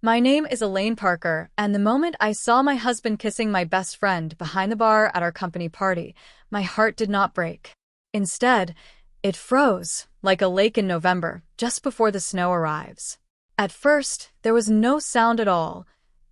My name is Elaine Parker, and the moment I saw my husband kissing my best friend behind the bar at our company party, my heart did not break. Instead, it froze, like a lake in November, just before the snow arrives. At first, there was no sound at all.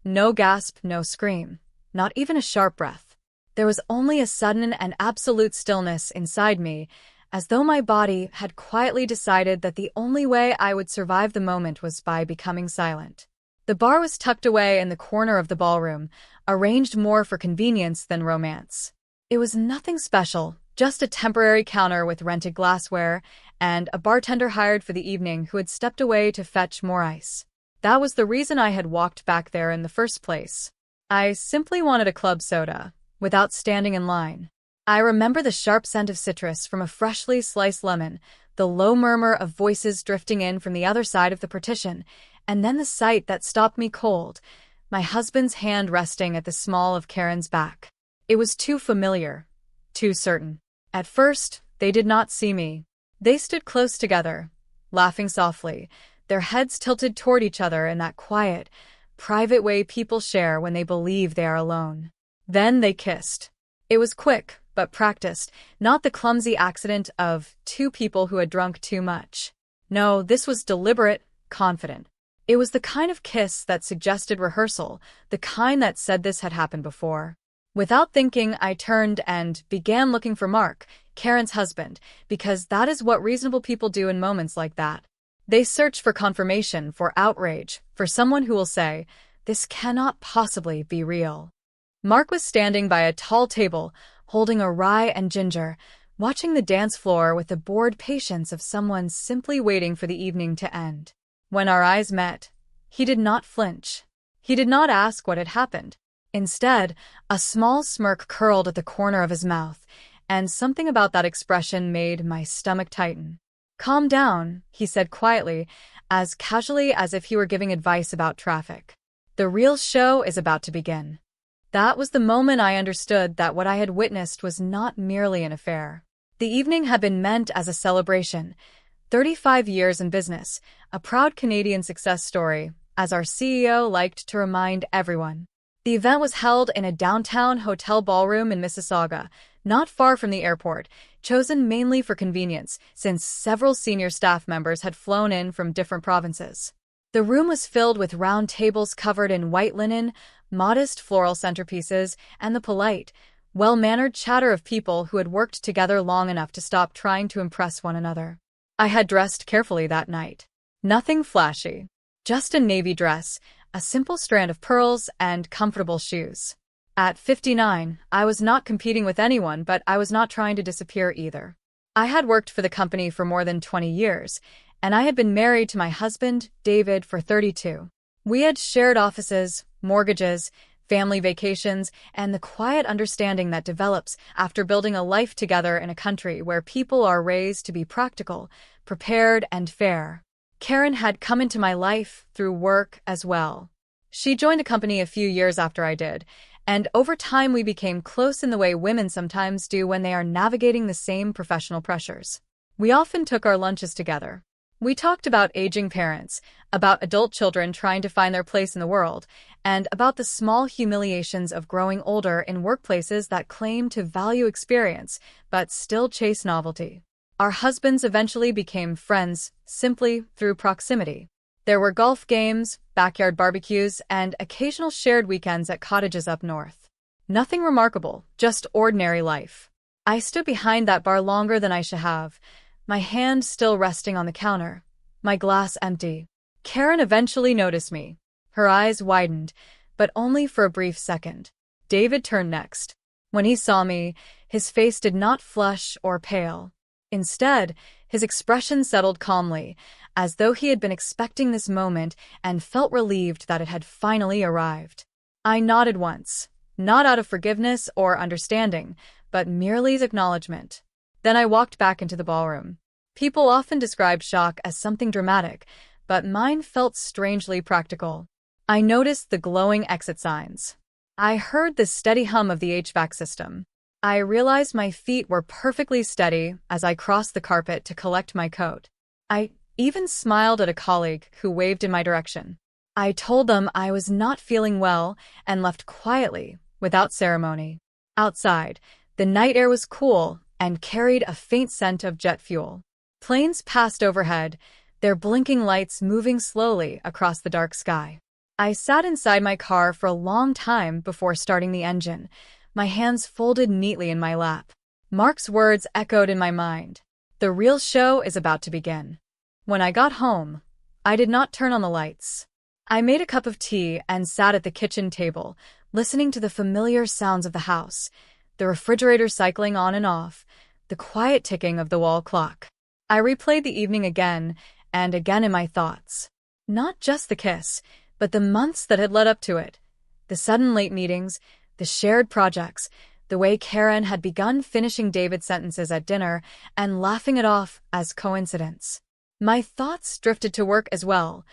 No gasp, no scream, not even a sharp breath. There was only a sudden and absolute stillness inside me, as though my body had quietly decided that the only way I would survive the moment was by becoming silent. The bar was tucked away in the corner of the ballroom, arranged more for convenience than romance. It was nothing special, just a temporary counter with rented glassware and a bartender hired for the evening who had stepped away to fetch more ice. That was the reason I had walked back there in the first place. I simply wanted a club soda, without standing in line. I remember the sharp scent of citrus from a freshly sliced lemon, the low murmur of voices drifting in from the other side of the partition, and then the sight that stopped me cold, my husband's hand resting at the small of Karen's back. It was too familiar, too certain. At first, they did not see me. They stood close together, laughing softly, their heads tilted toward each other in that quiet, private way people share when they believe they are alone. Then they kissed. It was quick, but practiced, not the clumsy accident of two people who had drunk too much. No, this was deliberate, confident. It was the kind of kiss that suggested rehearsal, the kind that said this had happened before. Without thinking, I turned and began looking for Mark, Karen's husband, because that is what reasonable people do in moments like that. They search for confirmation, for outrage, for someone who will say, "This cannot possibly be real." Mark was standing by a tall table, holding a rye and ginger, watching the dance floor with the bored patience of someone simply waiting for the evening to end. When our eyes met, he did not flinch. He did not ask what had happened. Instead, a small smirk curled at the corner of his mouth, and something about that expression made my stomach tighten. "Calm down," he said quietly, as casually as if he were giving advice about traffic. "The real show is about to begin." That was the moment I understood that what I had witnessed was not merely an affair. The evening had been meant as a celebration. 35 years in business, a proud Canadian success story, as our CEO liked to remind everyone. The event was held in a downtown hotel ballroom in Mississauga, not far from the airport, chosen mainly for convenience, since several senior staff members had flown in from different provinces. The room was filled with round tables covered in white linen, modest floral centerpieces, and the polite, well-mannered chatter of people who had worked together long enough to stop trying to impress one another. I had dressed carefully that night. Nothing flashy. Just a navy dress, a simple strand of pearls, and comfortable shoes. At 59, I was not competing with anyone, but I was not trying to disappear either. I had worked for the company for more than 20 years, and I had been married to my husband, David, for 32. We had shared offices, mortgages, family vacations, and the quiet understanding that develops after building a life together in a country where people are raised to be practical, prepared, and fair. Karen had come into my life through work as well. She joined the company a few years after I did, and over time we became close in the way women sometimes do when they are navigating the same professional pressures. We often took our lunches together. We talked about aging parents, about adult children trying to find their place in the world, and about the small humiliations of growing older in workplaces that claim to value experience but still chase novelty. Our husbands eventually became friends simply through proximity. There were golf games, backyard barbecues, and occasional shared weekends at cottages up north. Nothing remarkable, just ordinary life. I stood behind that bar longer than I should have, my hand still resting on the counter, my glass empty. Karen eventually noticed me. Her eyes widened, but only for a brief second. David turned next. When he saw me, his face did not flush or pale. Instead, his expression settled calmly, as though he had been expecting this moment and felt relieved that it had finally arrived. I nodded once, not out of forgiveness or understanding, but merely as acknowledgement. Then I walked back into the ballroom. People often describe shock as something dramatic, but mine felt strangely practical. I noticed the glowing exit signs. I heard the steady hum of the HVAC system. I realized my feet were perfectly steady as I crossed the carpet to collect my coat. I even smiled at a colleague who waved in my direction. I told them I was not feeling well and left quietly, without ceremony. Outside, the night air was cool and carried a faint scent of jet fuel. Planes passed overhead, their blinking lights moving slowly across the dark sky. I sat inside my car for a long time before starting the engine, my hands folded neatly in my lap. Mark's words echoed in my mind. The real show is about to begin. When I got home, I did not turn on the lights. I made a cup of tea and sat at the kitchen table, listening to the familiar sounds of the house, the refrigerator cycling on and off, the quiet ticking of the wall clock. I replayed the evening again and again in my thoughts. Not just the kiss, but the months that had led up to it. The sudden late meetings, the shared projects, the way Karen had begun finishing David's sentences at dinner and laughing it off as coincidence. My thoughts drifted to work as well.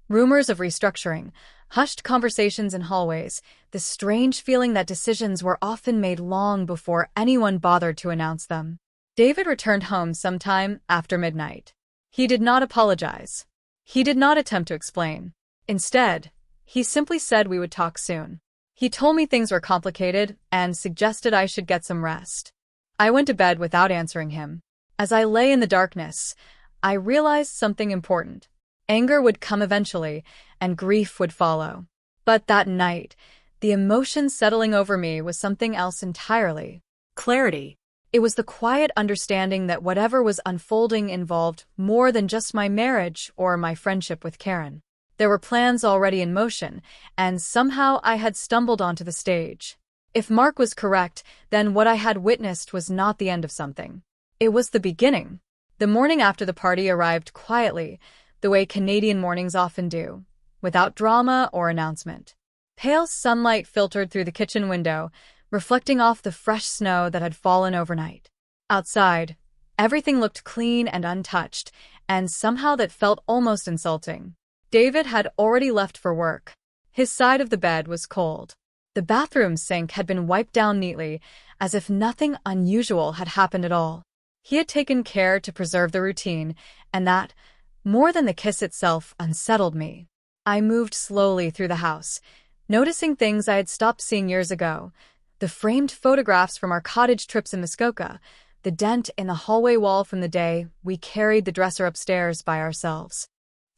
Rumors of restructuring, hushed conversations in hallways, the strange feeling that decisions were often made long before anyone bothered to announce them. David returned home sometime after midnight. He did not apologize. He did not attempt to explain. Instead, he simply said we would talk soon. He told me things were complicated and suggested I should get some rest. I went to bed without answering him. As I lay in the darkness, I realized something important. Anger would come eventually, and grief would follow. But that night, the emotion settling over me was something else entirely. Clarity. It was the quiet understanding that whatever was unfolding involved more than just my marriage or my friendship with Karen. There were plans already in motion, and somehow I had stumbled onto the stage. If Mark was correct, then what I had witnessed was not the end of something. It was the beginning. The morning after the party arrived quietly, the way Canadian mornings often do, without drama or announcement. Pale sunlight filtered through the kitchen window, reflecting off the fresh snow that had fallen overnight. Outside, everything looked clean and untouched, and somehow that felt almost insulting. David had already left for work. His side of the bed was cold. The bathroom sink had been wiped down neatly, as if nothing unusual had happened at all. He had taken care to preserve the routine, and that, more than the kiss itself, unsettled me. I moved slowly through the house, noticing things I had stopped seeing years ago. The framed photographs from our cottage trips in Muskoka, the dent in the hallway wall from the day we carried the dresser upstairs by ourselves.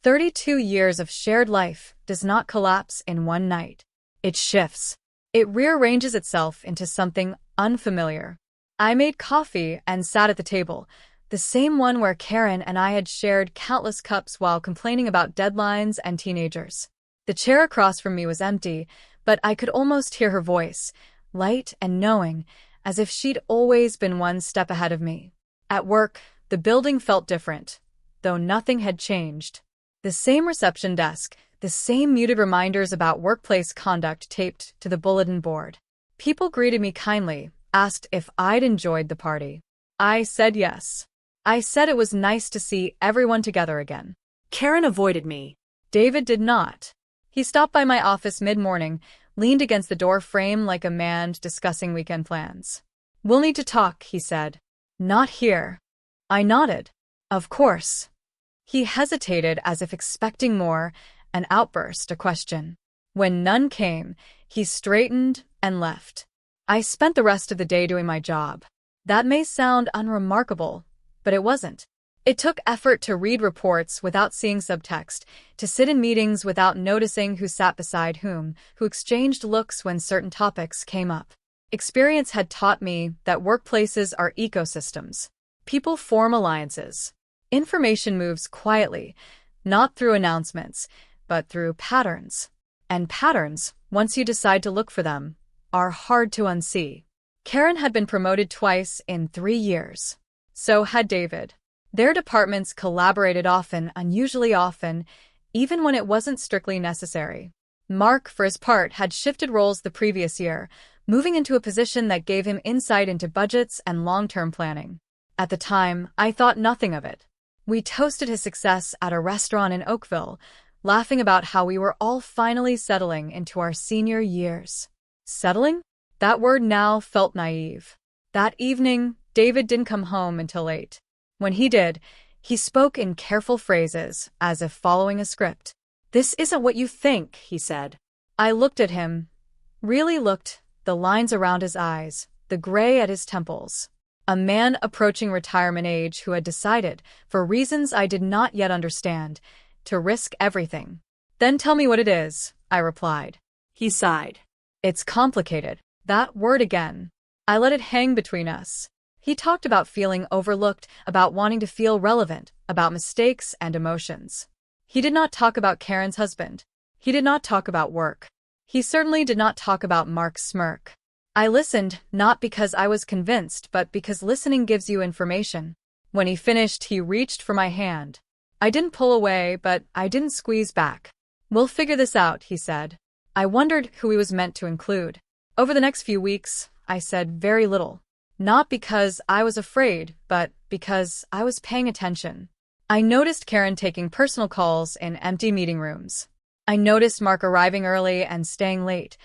32 years of shared life does not collapse in one night. It shifts. It rearranges itself into something unfamiliar. I made coffee and sat at the table, the same one where Karen and I had shared countless cups while complaining about deadlines and teenagers. The chair across from me was empty, but I could almost hear her voice, light and knowing, as if she'd always been one step ahead of me. At work, the building felt different, though nothing had changed. The same reception desk, the same muted reminders about workplace conduct taped to the bulletin board. People greeted me kindly, asked if I'd enjoyed the party. I said yes. I said it was nice to see everyone together again. Karen avoided me. David did not. He stopped by my office mid-morning, leaned against the door frame like a man discussing weekend plans. "We'll need to talk," he said. "Not here." I nodded. "Of course." He hesitated as if expecting more, an outburst, a question. When none came, he straightened and left. I spent the rest of the day doing my job. That may sound unremarkable, but it wasn't. It took effort to read reports without seeing subtext, to sit in meetings without noticing who sat beside whom, who exchanged looks when certain topics came up. Experience had taught me that workplaces are ecosystems. People form alliances. Information moves quietly, not through announcements, but through patterns. And patterns, once you decide to look for them, are hard to unsee. Karen had been promoted twice in 3 years. So had David. Their departments collaborated often, unusually often, even when it wasn't strictly necessary. Mark, for his part, had shifted roles the previous year, moving into a position that gave him insight into budgets and long-term planning. At the time, I thought nothing of it. We toasted his success at a restaurant in Oakville, laughing about how we were all finally settling into our senior years. Settling? That word now felt naive. That evening, David didn't come home until late. When he did, he spoke in careful phrases, as if following a script. "This isn't what you think," he said. I looked at him, really looked, the lines around his eyes, the gray at his temples. A man approaching retirement age who had decided, for reasons I did not yet understand, to risk everything. "Then tell me what it is," I replied. He sighed. "It's complicated." That word again. I let it hang between us. He talked about feeling overlooked, about wanting to feel relevant, about mistakes and emotions. He did not talk about Karen's husband. He did not talk about work. He certainly did not talk about Mark's smirk. I listened, not because I was convinced, but because listening gives you information. When he finished, he reached for my hand. I didn't pull away, but I didn't squeeze back. "We'll figure this out," he said. I wondered who he was meant to include. Over the next few weeks, I said very little. Not because I was afraid, but because I was paying attention. I noticed Karen taking personal calls in empty meeting rooms. I noticed Mark arriving early and staying late,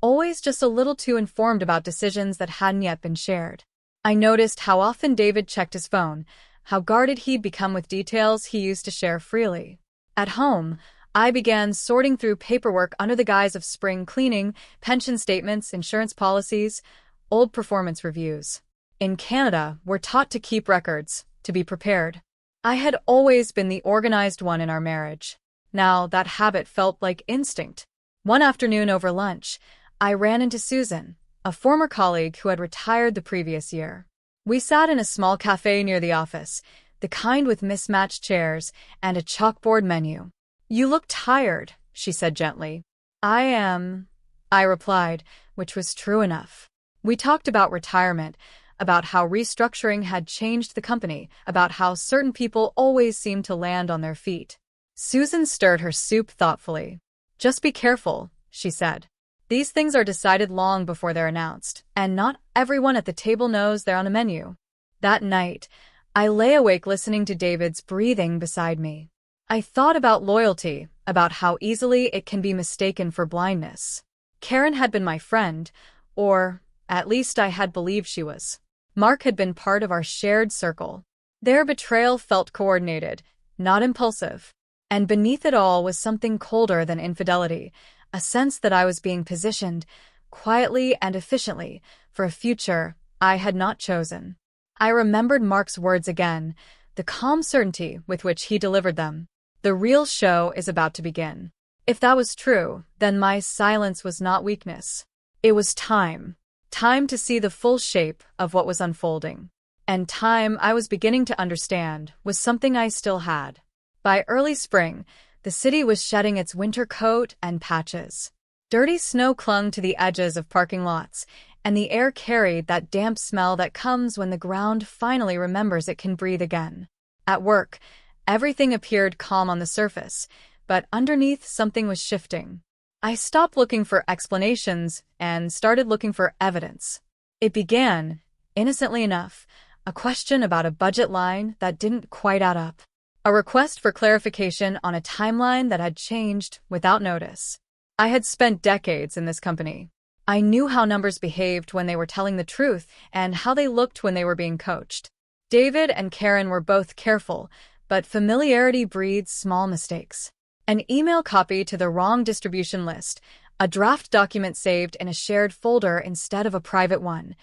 always just a little too informed about decisions that hadn't yet been shared. I noticed how often David checked his phone, how guarded he'd become with details he used to share freely. At home, I began sorting through paperwork under the guise of spring cleaning, pension statements, insurance policies, old performance reviews. In Canada, we're taught to keep records, to be prepared. I had always been the organized one in our marriage. Now that habit felt like instinct. One afternoon over lunch, I ran into Susan, a former colleague who had retired the previous year. We sat in a small cafe near the office, the kind with mismatched chairs and a chalkboard menu. "You look tired," she said gently. "I am," I replied, which was true enough. We talked about retirement, about how restructuring had changed the company, about how certain people always seemed to land on their feet. Susan stirred her soup thoughtfully. "Just be careful," she said. "These things are decided long before they're announced, and not everyone at the table knows they're on a menu." That night, I lay awake listening to David's breathing beside me. I thought about loyalty, about how easily it can be mistaken for blindness. Karen had been my friend, or at least I had believed she was. Mark had been part of our shared circle. Their betrayal felt coordinated, not impulsive. And beneath it all was something colder than infidelity, a sense that I was being positioned, quietly and efficiently, for a future I had not chosen. I remembered Mark's words again, the calm certainty with which he delivered them. "The real show is about to begin." If that was true, then my silence was not weakness. It was time. Time to see the full shape of what was unfolding. And time, I was beginning to understand, was something I still had. By early spring, the city was shedding its winter coat and patches. Dirty snow clung to the edges of parking lots, and the air carried that damp smell that comes when the ground finally remembers it can breathe again. At work, everything appeared calm on the surface, but underneath something was shifting. I stopped looking for explanations and started looking for evidence. It began, innocently enough, a question about a budget line that didn't quite add up. A request for clarification on a timeline that had changed without notice. I had spent decades in this company. I knew how numbers behaved when they were telling the truth and how they looked when they were being coached. David and Karen were both careful, but familiarity breeds small mistakes. An email copy to the wrong distribution list, a draft document saved in a shared folder instead of a private one.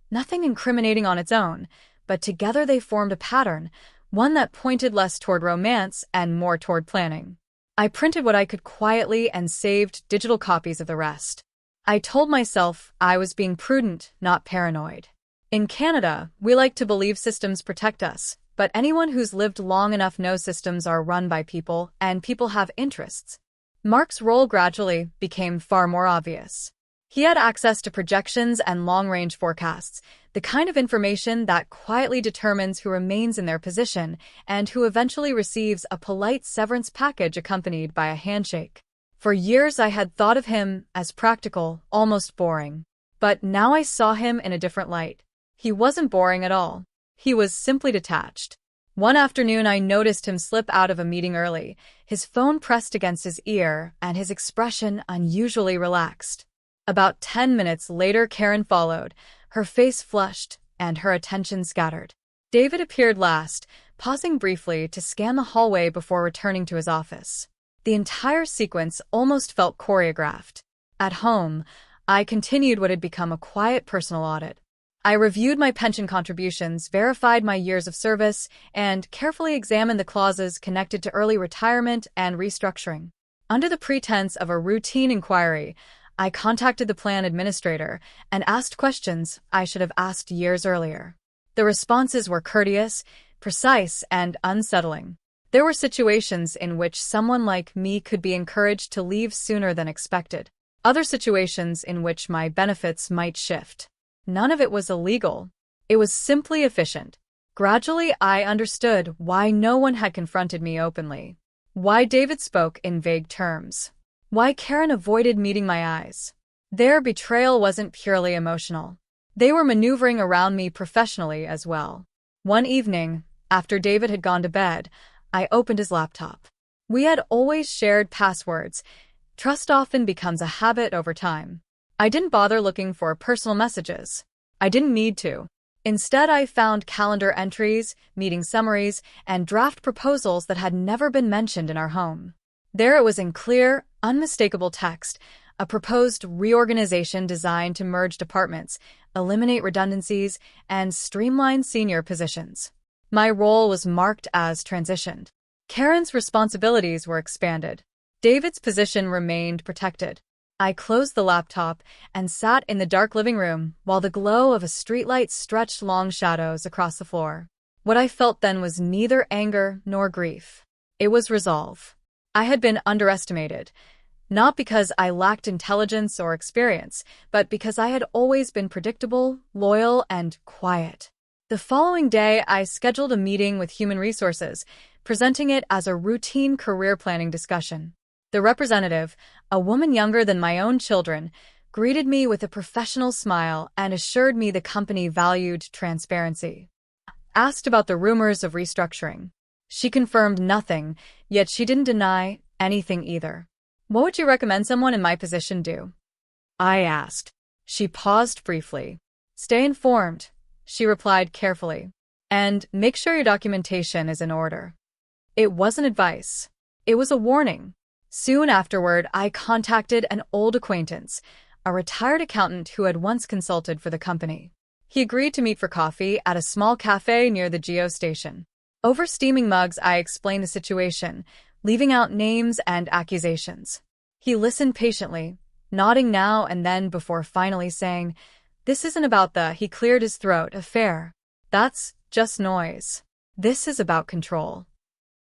Nothing incriminating on its own, but together they formed a pattern, one that pointed less toward romance and more toward planning. I printed what I could quietly and saved digital copies of the rest. I told myself I was being prudent, not paranoid. In Canada, we like to believe systems protect us, but anyone who's lived long enough knows systems are run by people, and people have interests. Mark's role gradually became far more obvious. He had access to projections and long-range forecasts, the kind of information that quietly determines who remains in their position and who eventually receives a polite severance package accompanied by a handshake. For years I had thought of him as practical, almost boring. But now I saw him in a different light. He wasn't boring at all. He was simply detached. One afternoon I noticed him slip out of a meeting early, his phone pressed against his ear and his expression unusually relaxed. About 10 minutes later Karen followed, her face flushed and her attention scattered. David appeared last, pausing briefly to scan the hallway before returning to his office. The entire sequence almost felt choreographed. At home, I continued what had become a quiet personal audit. I reviewed my pension contributions, verified my years of service, and carefully examined the clauses connected to early retirement and restructuring. Under the pretense of a routine inquiry, I contacted the plan administrator and asked questions I should have asked years earlier. The responses were courteous, precise, and unsettling. There were situations in which someone like me could be encouraged to leave sooner than expected. Other situations in which my benefits might shift. None of it was illegal. It was simply efficient. Gradually, I understood why no one had confronted me openly. Why David spoke in vague terms. Why Karen avoided meeting my eyes. Their betrayal wasn't purely emotional. They were maneuvering around me professionally as well. One evening, after David had gone to bed, I opened his laptop. We had always shared passwords. Trust often becomes a habit over time. I didn't bother looking for personal messages. I didn't need to. Instead, I found calendar entries, meeting summaries, and draft proposals that had never been mentioned in our home. There it was in clear, unmistakable text, a proposed reorganization designed to merge departments, eliminate redundancies, and streamline senior positions. My role was marked as transitioned. Karen's responsibilities were expanded. David's position remained protected. I closed the laptop and sat in the dark living room while the glow of a streetlight stretched long shadows across the floor. What I felt then was neither anger nor grief. It was resolve. I had been underestimated, not because I lacked intelligence or experience, but because I had always been predictable, loyal, and quiet. The following day, I scheduled a meeting with Human Resources, presenting it as a routine career planning discussion. The representative, a woman younger than my own children, greeted me with a professional smile and assured me the company valued transparency. Asked about the rumors of restructuring. She confirmed nothing, yet she didn't deny anything either. What would you recommend someone in my position do? I asked. She paused briefly. Stay informed, she replied carefully. And make sure your documentation is in order. It wasn't advice. It was a warning. Soon afterward, I contacted an old acquaintance, a retired accountant who had once consulted for the company. He agreed to meet for coffee at a small cafe near the Geo station. Over steaming mugs, I explained the situation, leaving out names and accusations. He listened patiently, nodding now and then before finally saying, "This isn't about the," he cleared his throat, "affair. That's just noise. This is about control."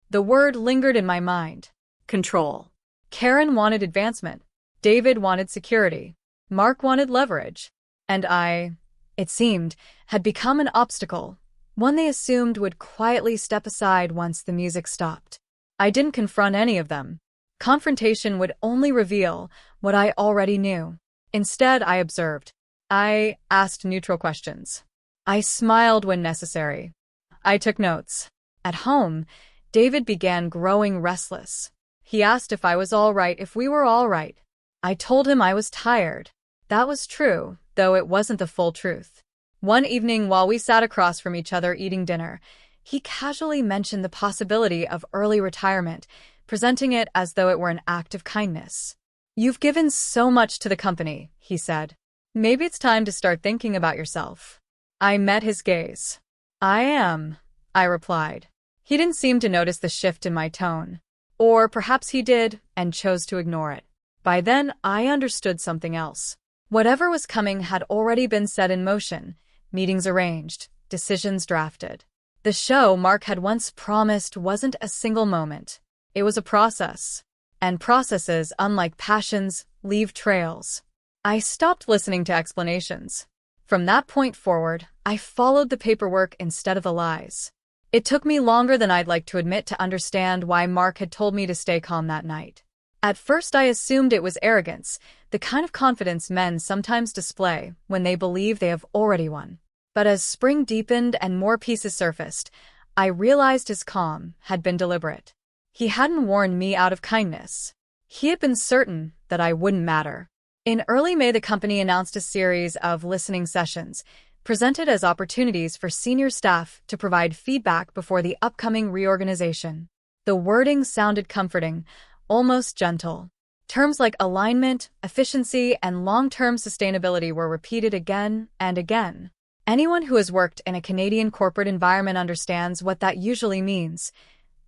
The word lingered in my mind. Control. Karen wanted advancement. David wanted security. Mark wanted leverage. And I, it seemed, had become an obstacle, one they assumed would quietly step aside once the music stopped. I didn't confront any of them. Confrontation would only reveal what I already knew. Instead, I observed. I asked neutral questions. I smiled when necessary. I took notes. At home, David began growing restless. He asked if I was all right, if we were all right. I told him I was tired. That was true, though it wasn't the full truth. One evening while we sat across from each other eating dinner, he casually mentioned the possibility of early retirement, presenting it as though it were an act of kindness. "You've given so much to the company," he said. "Maybe it's time to start thinking about yourself." I met his gaze. "I am," I replied. He didn't seem to notice the shift in my tone. Or perhaps he did, and chose to ignore it. By then, I understood something else. Whatever was coming had already been set in motion, meetings arranged, decisions drafted. The show Mark had once promised wasn't a single moment. It was a process. And processes, unlike passions, leave trails. I stopped listening to explanations. From that point forward, I followed the paperwork instead of the lies. It took me longer than I'd like to admit to understand why Mark had told me to stay calm that night. At first I assumed it was arrogance, the kind of confidence men sometimes display when they believe they have already won. But as spring deepened and more pieces surfaced, I realized his calm had been deliberate. He hadn't warned me out of kindness. He had been certain that I wouldn't matter. In early May, the company announced a series of listening sessions, presented as opportunities for senior staff to provide feedback before the upcoming reorganization. The wording sounded comforting, almost gentle. Terms like alignment, efficiency, and long-term sustainability were repeated again and again. Anyone who has worked in a Canadian corporate environment understands what that usually means.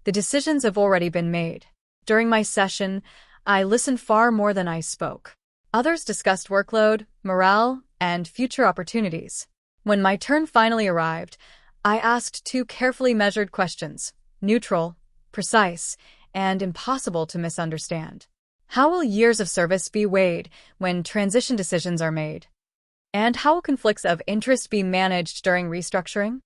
The decisions have already been made. During my session, I listened far more than I spoke. Others discussed workload, morale, and future opportunities. When my turn finally arrived, I asked two carefully measured questions: neutral, precise, and impossible to misunderstand. How will years of service be weighed when transition decisions are made? And how will conflicts of interest be managed during restructuring?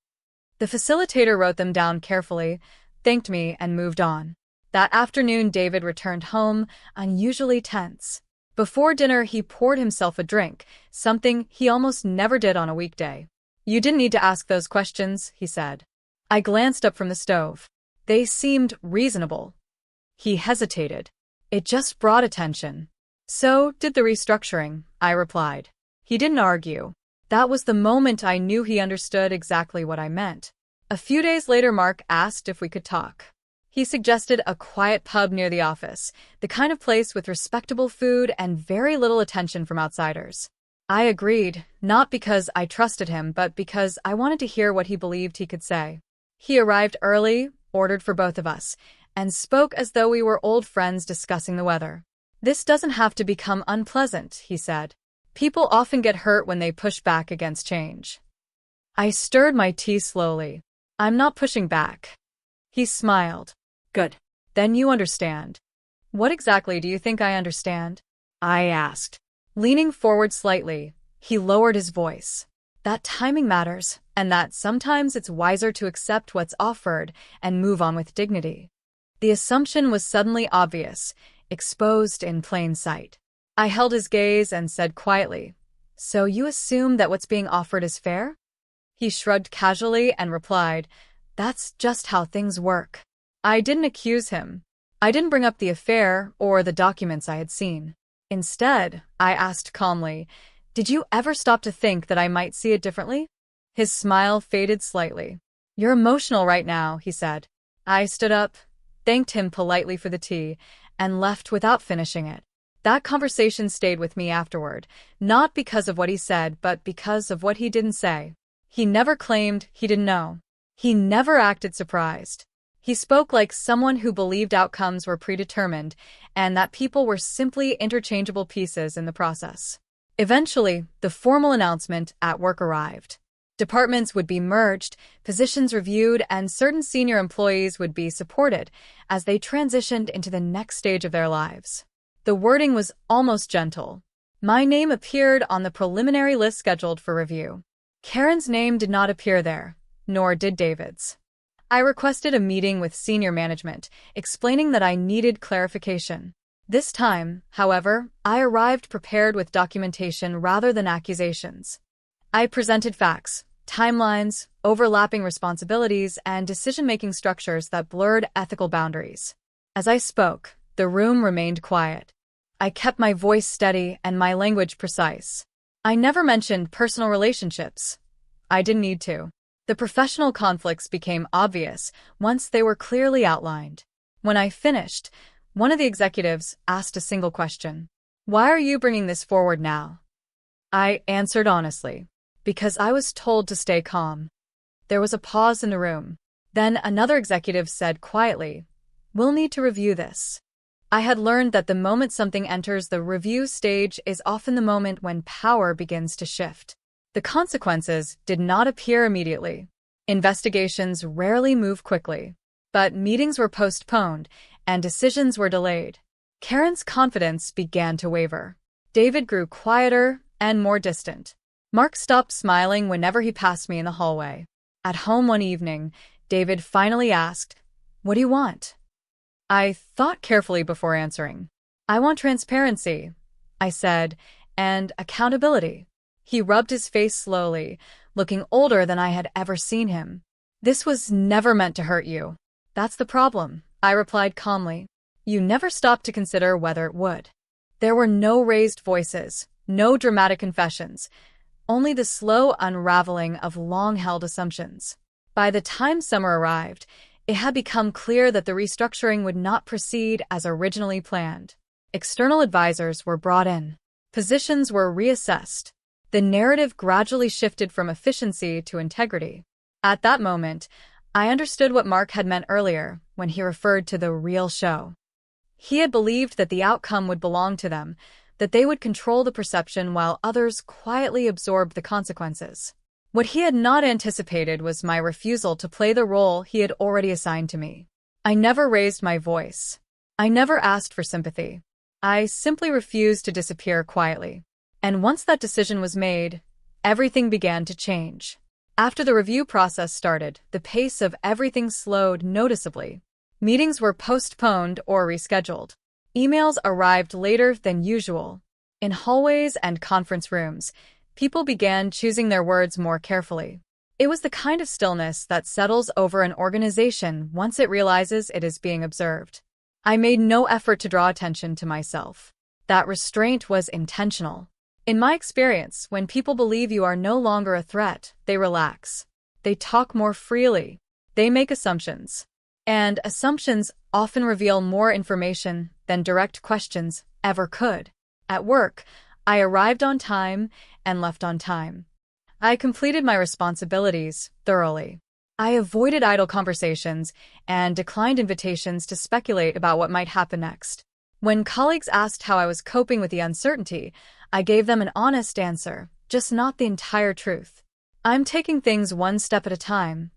The facilitator wrote them down carefully, thanked me, and moved on. That afternoon, David returned home, unusually tense. Before dinner, he poured himself a drink, something he almost never did on a weekday. "You didn't need to ask those questions," he said. I glanced up from the stove. They seemed reasonable. He hesitated. "It just brought attention." "So did the restructuring," I replied. He didn't argue. That was the moment I knew he understood exactly what I meant. A few days later, Mark asked if we could talk. He suggested a quiet pub near the office, the kind of place with respectable food and very little attention from outsiders. I agreed, not because I trusted him, but because I wanted to hear what he believed he could say. He arrived early, ordered for both of us, and spoke as though we were old friends discussing the weather. "This doesn't have to become unpleasant," he said. "People often get hurt when they push back against change." I stirred my tea slowly. "I'm not pushing back." He smiled. "Good. Then you understand." "What exactly do you think I understand?" I asked. Leaning forward slightly, he lowered his voice. "That timing matters, and that sometimes it's wiser to accept what's offered and move on with dignity." The assumption was suddenly obvious, exposed in plain sight. I held his gaze and said quietly, "So you assume that what's being offered is fair?" He shrugged casually and replied, "That's just how things work." I didn't accuse him. I didn't bring up the affair or the documents I had seen. Instead, I asked calmly, "Did you ever stop to think that I might see it differently?" His smile faded slightly. "You're emotional right now," he said. I stood up, thanked him politely for the tea, and left without finishing it. That conversation stayed with me afterward, not because of what he said, but because of what he didn't say. He never claimed he didn't know. He never acted surprised. He spoke like someone who believed outcomes were predetermined and that people were simply interchangeable pieces in the process. Eventually, the formal announcement at work arrived. Departments would be merged, positions reviewed, and certain senior employees would be supported as they transitioned into the next stage of their lives. The wording was almost gentle. My name appeared on the preliminary list scheduled for review. Karen's name did not appear there, nor did David's. I requested a meeting with senior management, explaining that I needed clarification. This time, however, I arrived prepared with documentation rather than accusations. I presented facts, timelines, overlapping responsibilities, and decision-making structures that blurred ethical boundaries. As I spoke, the room remained quiet. I kept my voice steady and my language precise. I never mentioned personal relationships. I didn't need to. The professional conflicts became obvious once they were clearly outlined. When I finished, one of the executives asked a single question. "Why are you bringing this forward now?" I answered honestly. "Because I was told to stay calm." There was a pause in the room. Then another executive said quietly, "We'll need to review this." I had learned that the moment something enters the review stage is often the moment when power begins to shift. The consequences did not appear immediately. Investigations rarely move quickly. But meetings were postponed and decisions were delayed. Karen's confidence began to waver. David grew quieter and more distant. Mark stopped smiling whenever he passed me in the hallway. At home one evening, David finally asked, "What do you want?" I thought carefully before answering. "I want transparency," I said, "and accountability." He rubbed his face slowly, looking older than I had ever seen him. "This was never meant to hurt you." "That's the problem," I replied calmly. "You never stopped to consider whether it would." There were no raised voices, no dramatic confessions, only the slow unraveling of long-held assumptions. By the time summer arrived, It had become clear that the restructuring would not proceed as originally planned. External advisors were brought in. Positions were reassessed. The narrative gradually shifted from efficiency to integrity. At that moment, I understood what Mark had meant earlier when he referred to the real show. He had believed that the outcome would belong to them, that they would control the perception while others quietly absorbed the consequences. What he had not anticipated was my refusal to play the role he had already assigned to me. I never raised my voice. I never asked for sympathy. I simply refused to disappear quietly. And once that decision was made, everything began to change. After the review process started, the pace of everything slowed noticeably. Meetings were postponed or rescheduled. Emails arrived later than usual. In hallways and conference rooms, people began choosing their words more carefully. It was the kind of stillness that settles over an organization once it realizes it is being observed. I made no effort to draw attention to myself. That restraint was intentional. In my experience, when people believe you are no longer a threat, they relax. They talk more freely. They make assumptions. And assumptions often reveal more information than direct questions ever could. At work, I arrived on time and left on time. I completed my responsibilities thoroughly. I avoided idle conversations and declined invitations to speculate about what might happen next. When colleagues asked how I was coping with the uncertainty, I gave them an honest answer, just not the entire truth. I'm taking things one step at a time,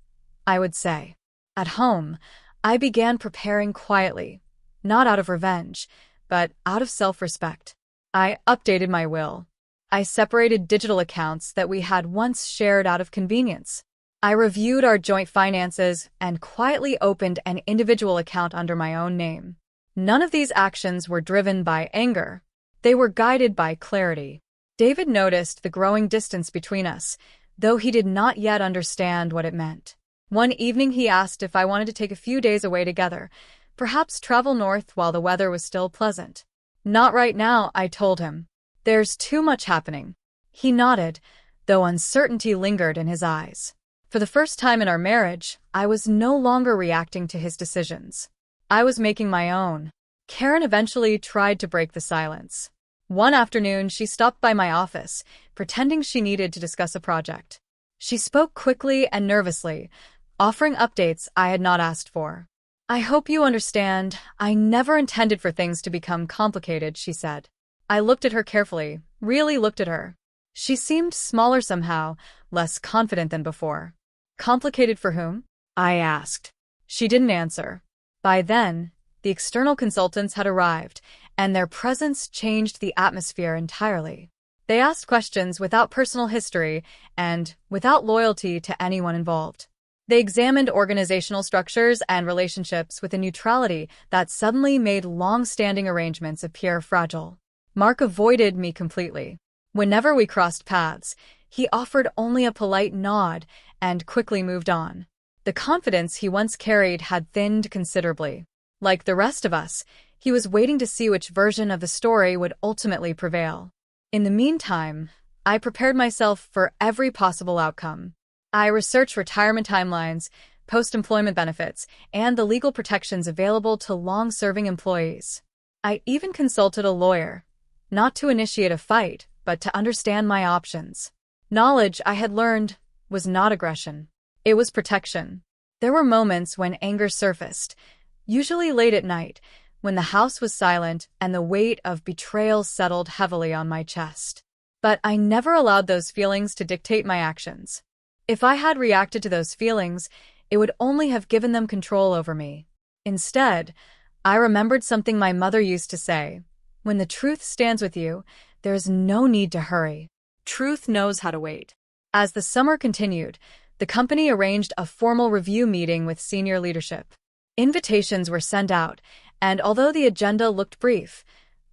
I would say. At home, I began preparing quietly, not out of revenge, but out of self-respect. I updated my will. I separated digital accounts that we had once shared out of convenience. I reviewed our joint finances and quietly opened an individual account under my own name. None of these actions were driven by anger. They were guided by clarity. David noticed the growing distance between us, though he did not yet understand what it meant. One evening he asked if I wanted to take a few days away together, perhaps travel north while the weather was still pleasant. Not right now, I told him. There's too much happening. He nodded, though uncertainty lingered in his eyes. For the first time in our marriage, I was no longer reacting to his decisions. I was making my own. Karen eventually tried to break the silence. One afternoon, she stopped by my office, pretending she needed to discuss a project. She spoke quickly and nervously, offering updates I had not asked for. I hope you understand, I never intended for things to become complicated, she said. I looked at her carefully, really looked at her. She seemed smaller somehow, less confident than before. Complicated for whom? I asked. She didn't answer. By then, the external consultants had arrived, and their presence changed the atmosphere entirely. They asked questions without personal history and without loyalty to anyone involved. They examined organizational structures and relationships with a neutrality that suddenly made long-standing arrangements appear fragile. Mark avoided me completely. Whenever we crossed paths, he offered only a polite nod and quickly moved on. The confidence he once carried had thinned considerably. Like the rest of us, he was waiting to see which version of the story would ultimately prevail. In the meantime, I prepared myself for every possible outcome. I researched retirement timelines, post-employment benefits, and the legal protections available to long-serving employees. I even consulted a lawyer, not to initiate a fight, but to understand my options. Knowledge, I had learned, was not aggression. It was protection. There were moments when anger surfaced, usually late at night, when the house was silent and the weight of betrayal settled heavily on my chest. But I never allowed those feelings to dictate my actions. If I had reacted to those feelings, it would only have given them control over me. Instead, I remembered something my mother used to say: when the truth stands with you, there is no need to hurry. Truth knows how to wait. As the summer continued, the company arranged a formal review meeting with senior leadership. Invitations were sent out, and although the agenda looked brief,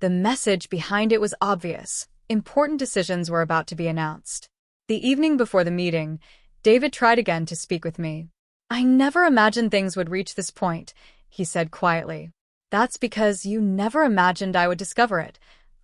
the message behind it was obvious. Important decisions were about to be announced. The evening before the meeting, David tried again to speak with me. I never imagined things would reach this point, he said quietly. That's because you never imagined I would discover it,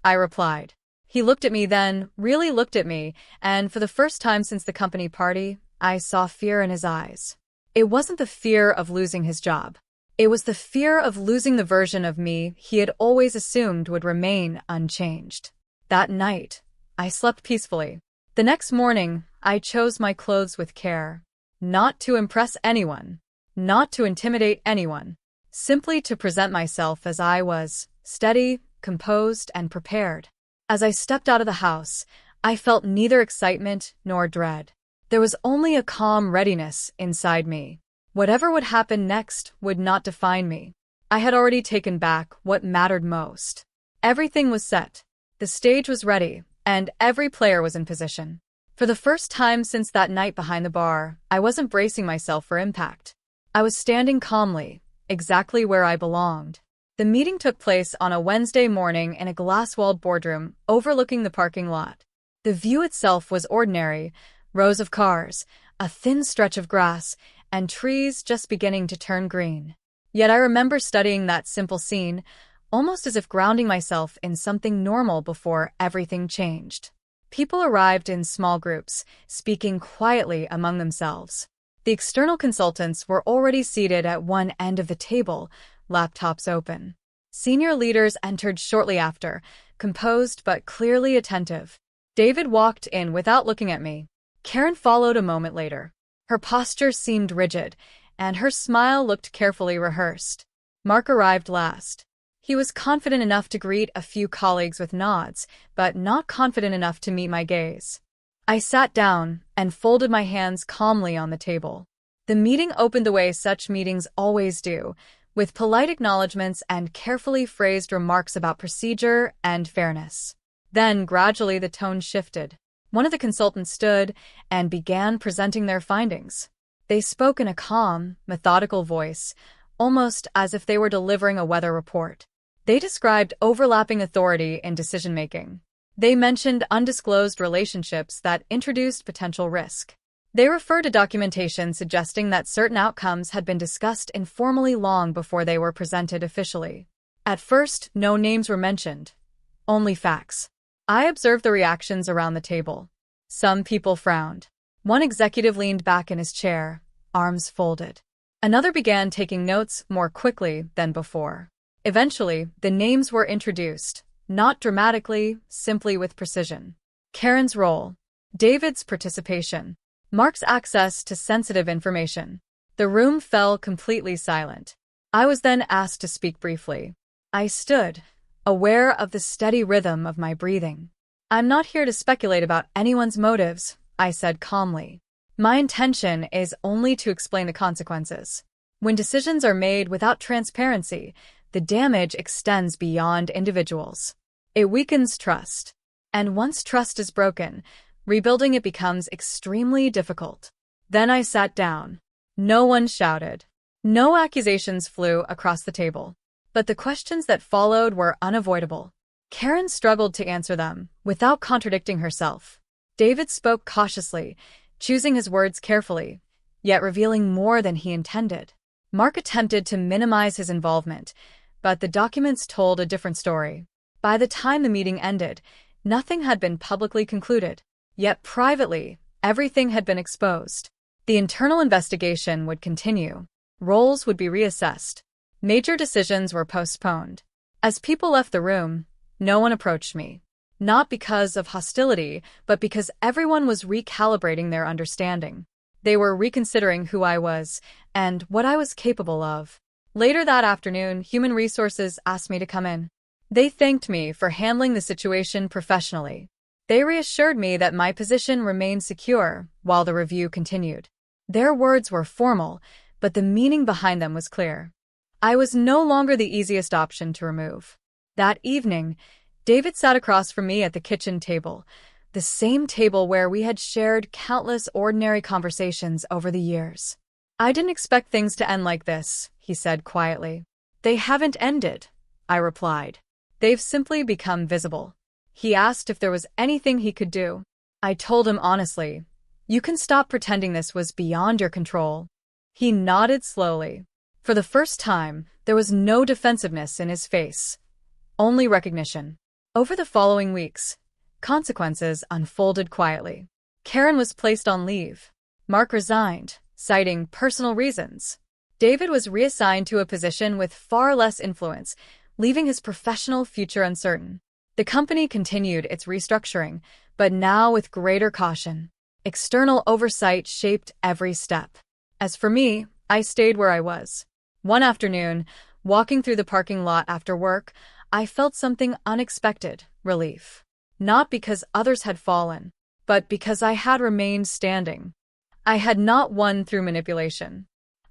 I replied. He looked at me then, really looked at me, and for the first time since the company party, I saw fear in his eyes. It wasn't the fear of losing his job. It was the fear of losing the version of me he had always assumed would remain unchanged. That night, I slept peacefully. The next morning, I chose my clothes with care. Not to impress anyone, not to intimidate anyone, simply to present myself as I was, steady, composed, and prepared. As I stepped out of the house, I felt neither excitement nor dread. There was only a calm readiness inside me. Whatever would happen next would not define me. I had already taken back what mattered most. Everything was set. The stage was ready, and every player was in position. For the first time since that night behind the bar, I wasn't bracing myself for impact. I was standing calmly, exactly where I belonged. The meeting took place on a Wednesday morning in a glass-walled boardroom overlooking the parking lot. The view itself was ordinary: rows of cars, a thin stretch of grass, and trees just beginning to turn green. Yet I remember studying that simple scene, almost as if grounding myself in something normal before everything changed. People arrived in small groups, speaking quietly among themselves. The external consultants were already seated at one end of the table, laptops open. Senior leaders entered shortly after, composed but clearly attentive. David walked in without looking at me. Karen followed a moment later. Her posture seemed rigid, and her smile looked carefully rehearsed. Mark arrived last. He was confident enough to greet a few colleagues with nods, but not confident enough to meet my gaze. I sat down and folded my hands calmly on the table. The meeting opened the way such meetings always do, with polite acknowledgments and carefully phrased remarks about procedure and fairness. Then, gradually, the tone shifted. One of the consultants stood and began presenting their findings. They spoke in a calm, methodical voice, almost as if they were delivering a weather report. They described overlapping authority in decision-making. They mentioned undisclosed relationships that introduced potential risk. They referred to documentation suggesting that certain outcomes had been discussed informally long before they were presented officially. At first, no names were mentioned, only facts. I observed the reactions around the table. Some people frowned. One executive leaned back in his chair, arms folded. Another began taking notes more quickly than before. Eventually, the names were introduced, not dramatically, simply with precision. Karen's role, David's participation, Mark's access to sensitive information. The room fell completely silent. I was then asked to speak briefly. I stood, aware of the steady rhythm of my breathing. "I'm not here to speculate about anyone's motives," I said calmly. "My intention is only to explain the consequences. When decisions are made without transparency, the damage extends beyond individuals. It weakens trust. And once trust is broken, rebuilding it becomes extremely difficult." Then I sat down. No one shouted. No accusations flew across the table. But the questions that followed were unavoidable. Karen struggled to answer them, without contradicting herself. David spoke cautiously, choosing his words carefully, yet revealing more than he intended. Mark attempted to minimize his involvement, but the documents told a different story. By the time the meeting ended, nothing had been publicly concluded. Yet privately, everything had been exposed. The internal investigation would continue. Roles would be reassessed. Major decisions were postponed. As people left the room, no one approached me. Not because of hostility, but because everyone was recalibrating their understanding. They were reconsidering who I was and what I was capable of. Later that afternoon, Human Resources asked me to come in. They thanked me for handling the situation professionally. They reassured me that my position remained secure while the review continued. Their words were formal, but the meaning behind them was clear. I was no longer the easiest option to remove. That evening, David sat across from me at the kitchen table, the same table where we had shared countless ordinary conversations over the years. "I didn't expect things to end like this," he said quietly. "They haven't ended," I replied. "They've simply become visible." He asked if there was anything he could do. I told him honestly, "You can stop pretending this was beyond your control." He nodded slowly. For the first time, there was no defensiveness in his face, only recognition. Over the following weeks, consequences unfolded quietly. Karen was placed on leave. Mark resigned, citing personal reasons. David was reassigned to a position with far less influence, leaving his professional future uncertain. The company continued its restructuring, but now with greater caution. External oversight shaped every step. As for me, I stayed where I was. One afternoon, walking through the parking lot after work, I felt something unexpected: relief. Not because others had fallen, but because I had remained standing. I had not won through manipulation.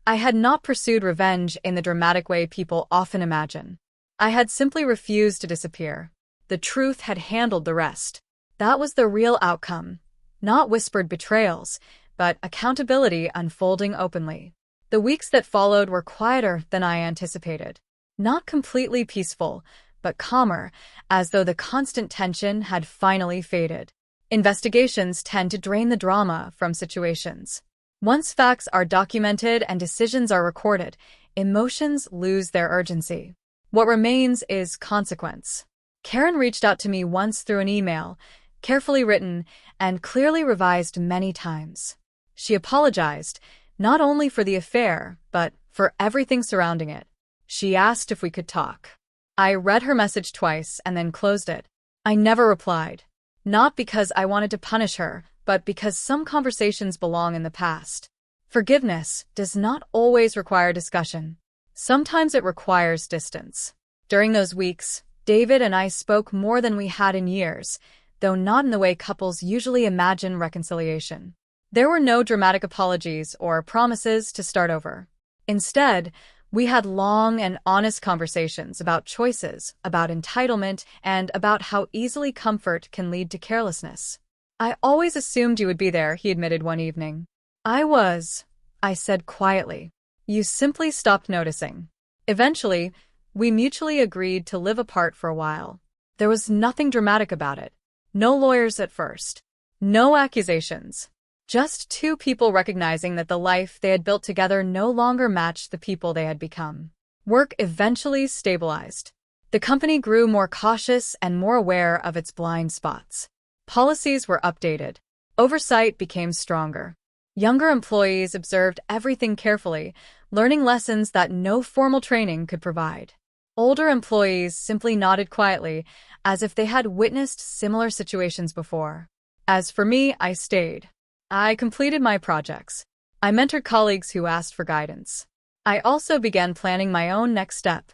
I had not pursued revenge in the dramatic way people often imagine. I had simply refused to disappear. The truth had handled the rest. That was the real outcome. Not whispered betrayals, but accountability unfolding openly. The weeks that followed were quieter than I anticipated. Not completely peaceful, but calmer, as though the constant tension had finally faded. Investigations tend to drain the drama from situations. Once facts are documented and decisions are recorded, emotions lose their urgency. What remains is consequence. Karen reached out to me once through an email, carefully written and clearly revised many times. She apologized, not only for the affair, but for everything surrounding it. She asked if we could talk. I read her message twice and then closed it. I never replied. Not because I wanted to punish her, but because some conversations belong in the past. Forgiveness does not always require discussion. Sometimes it requires distance. During those weeks, David and I spoke more than we had in years, though not in the way couples usually imagine reconciliation. There were no dramatic apologies or promises to start over. Instead, we had long and honest conversations about choices, about entitlement, and about how easily comfort can lead to carelessness. "I always assumed you would be there," he admitted one evening. "I was," I said quietly. "You simply stopped noticing." Eventually, we mutually agreed to live apart for a while. There was nothing dramatic about it. No lawyers at first. No accusations. Just two people recognizing that the life they had built together no longer matched the people they had become. Work eventually stabilized. The company grew more cautious and more aware of its blind spots. Policies were updated. Oversight became stronger. Younger employees observed everything carefully, learning lessons that no formal training could provide. Older employees simply nodded quietly, as if they had witnessed similar situations before. As for me, I stayed. I completed my projects. I mentored colleagues who asked for guidance. I also began planning my own next step,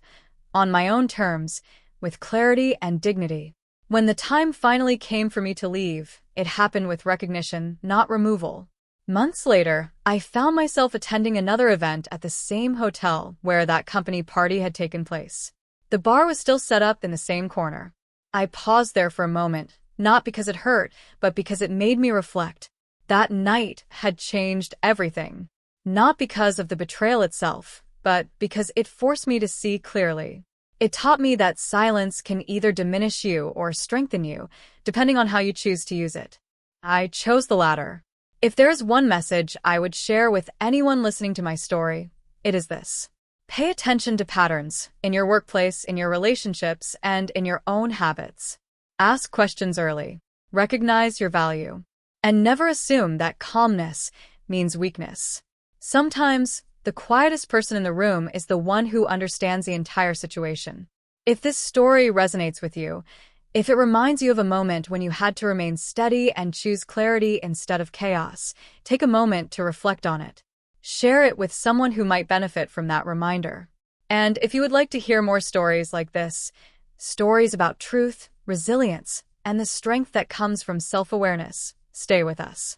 on my own terms, with clarity and dignity. When the time finally came for me to leave, it happened with recognition, not removal. Months later, I found myself attending another event at the same hotel where that company party had taken place. The bar was still set up in the same corner. I paused there for a moment, not because it hurt, but because it made me reflect. That night had changed everything. Not because of the betrayal itself, but because it forced me to see clearly. It taught me that silence can either diminish you or strengthen you, depending on how you choose to use it. I chose the latter. If there is one message I would share with anyone listening to my story, it is this. Pay attention to patterns in your workplace, in your relationships, and in your own habits. Ask questions early. Recognize your value. And never assume that calmness means weakness. Sometimes, the quietest person in the room is the one who understands the entire situation. If this story resonates with you, if it reminds you of a moment when you had to remain steady and choose clarity instead of chaos, take a moment to reflect on it. Share it with someone who might benefit from that reminder. And if you would like to hear more stories like this, stories about truth, resilience, and the strength that comes from self-awareness, stay with us.